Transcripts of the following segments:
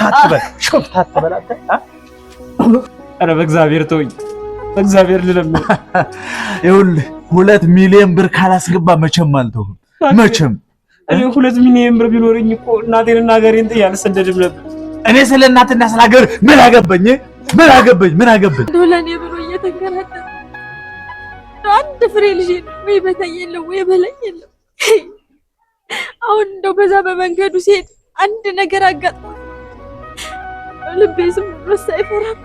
አትበል አንተ ኧረ በእግዚአብሔር ተወኝ በእግዚአብሔር ልለምን ይኸውልህ 2 ሚሊዮን ብር ካላስገባ መቼም አልተውም መቼም እኔ 2 ሚሊዮን ብር ቢኖርኝ እኮ እናቴንና ሀገሬን ጥዬ አልሰደድም ነበር እኔ ስለ እናትና ስለ ሀገር ምን አገባኝ እንደው ለኔ ብሎ እየተንከራተተ አንድ ፍሬ ልጅ ወይ በታይ የለው ወይ በላይ የለው አሁን እንደው በዛ በመንገዱ ሲሄድ አንድ ነገር አጋጥሞ ልቤ ዝም ብሎ ሳይፈራም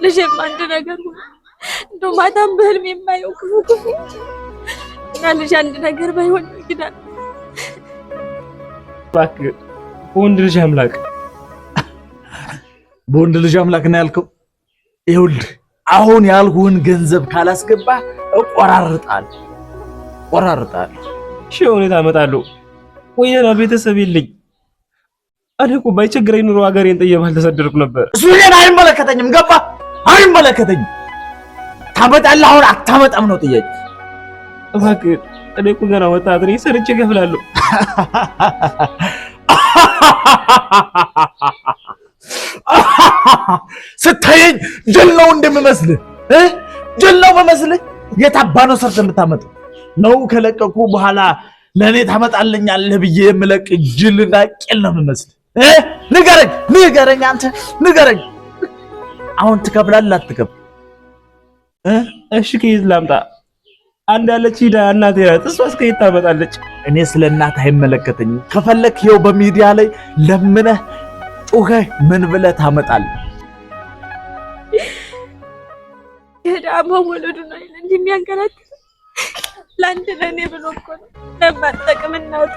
ልጄም አንድ ነገር ሆነ እንደው ማታም በህልም የማየው ክፉ እና ልጅ አንድ ነገር ባይሆን ይግዳል እባክህ በወንድ ልጅ አምላክ ነው ያልከው ይኸውልህ አሁን ያልኩህን ገንዘብ ካላስገባ እቆራርጣለሁ እሺ ሁኔታ አመጣለሁ ወይና ቤተሰብ የለኝ እኔ እኮ ባይቸግረኝ ኑሮ ሀገሬን ጥዬ ባልተሰደድኩ ነበር እሱ እኔን አይመለከተኝም ገባ አይመለከተኝም ታመጣለህ አሁን አታመጣም ነው ጥያቄ እባክህ እኔ እኮ ገና ወጣት ነኝ ሰርቼ እከፍላለሁ ስታየኝ ጅል ነው እንደምመስልህ ጅል ነው በመስልህ የታባ ነው ሰርተ የምታመጣው ነው ከለቀቁ በኋላ ለኔ ታመጣልኛለህ ብዬ የምለቅ ጅልና ቄል ነው የምመስልህ ንገረኝ አንተ ንገረኝ አሁን ትከፍላለህ አትከፍል እሺ ከየት ላምጣ አንድ ያለች ሂዳ እናቴ ናት እሷስ ከየት ታመጣለች እኔ ስለ እናት አይመለከተኝም ከፈለክ ይኸው በሚዲያ ላይ ለምነህ ጮኸህ ምን ብለህ ታመጣለህ የዳማ ወለዱ ነው እንደሚያንከራት ለአንድ ለኔ ብሎ እኮ ለማጠቅም እናቱ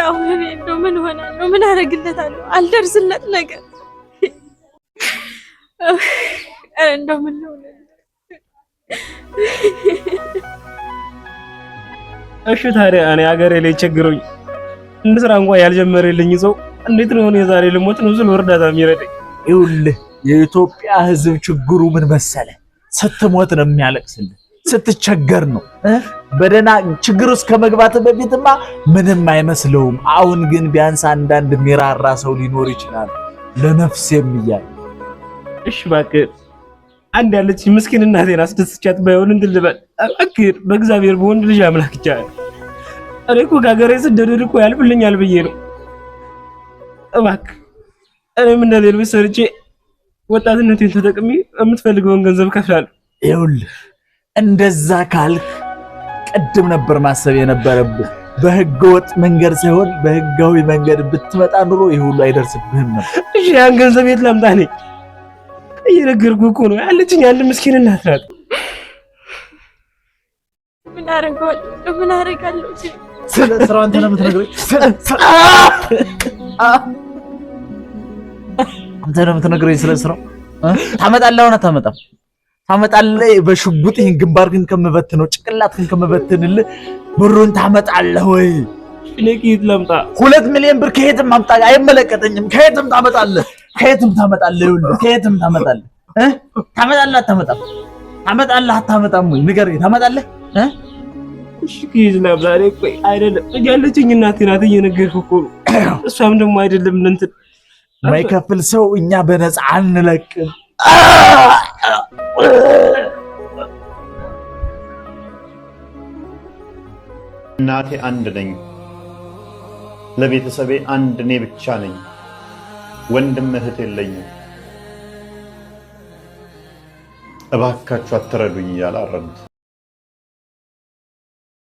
አሁን እኔ እንደው ምን ሆናለሁ ምን አደርግለታለሁ አልደርስለት ነገር እንደው ምን ነው እሺ ታዲያ እኔ ሀገሬ ላይ ቸግሮኝ እንደ ስራ እንኳን ያልጀመረልኝ ሰው እንዴት ነው የዛሬ ልሞት ነው ዝም እርዳታ የሚረዳኝ ይኸውልህ የኢትዮጵያ ሕዝብ ችግሩ ምን መሰለህ ስትሞት ነው የሚያለቅስልህ ስትቸገር ነው በደና ችግር ውስጥ ከመግባት በፊትማ ምንም አይመስለውም አሁን ግን ቢያንስ አንዳንድ ሚራራ ሰው ሊኖር ይችላል ለነፍስ የሚያል እሺ እባክህ አንድ ያለች ምስኪን እናቴን አስደስቻት ባይሆን እንድልበል እባክህ በእግዚአብሔር በወንድ ልጅ አምላክ ይቻላል እኔ እኮ ከሀገሬ ስደድ እኮ ያልፍልኛል ብዬ ነው እባክህ እኔም እንደ ሌሎች ሰርቼ ወጣትነቴን ተጠቅሜ የምትፈልገውን ገንዘብ ከፍላለሁ ይኸውልህ እንደዛ ካልክ ቀድም ነበር ማሰብ የነበረብህ በህገወጥ መንገድ ሳይሆን በህጋዊ መንገድ ብትመጣ ኑሮ ይሄ ሁሉ አይደርስብህም ነበር እሺ ያን ገንዘብ የት ላምጣ ነኝ እየነገርኩህ እኮ ነው ያለችኝ አንድ ምስኪን እናት ናት ምን አደርጋለሁ ስለ ስራው አንተ ነው የምትነግረኝ አንተ ነው የምትነግረኝ ስለ ስራው ታመጣለህ ሆነ ታመጣለህ በሽጉጥ ይሄን ግንባርህን ከመበትነው ጭቅላትህን ከመበትንልህ ብሩን ታመጣለህ ወይ እኔ ከየት ላምጣ 2 ሚሊዮን ብር ከየትም ማምጣ አይመለከተኝም ከየትም ታመጣለህ ይኸውልህ ከየትም ታመጣለህ ታመጣለህ አታመጣም ወይ ንገረኝ ታመጣለህ እሺ ከየት ላምጣ እኔ ቆይ አይደለም ያለችኝ እናቴ ናት እየነገርኩህ እኮ ነው እሷም ደግሞ አይደለም እንትን ማይከፍል ሰው እኛ በነፃ አንለቅም እናቴ አንድ ነኝ ለቤተሰቤ አንድ እኔ ብቻ ነኝ ወንድም እህት የለኝም እባካችሁ አትረዱኝ እያለ አረዱት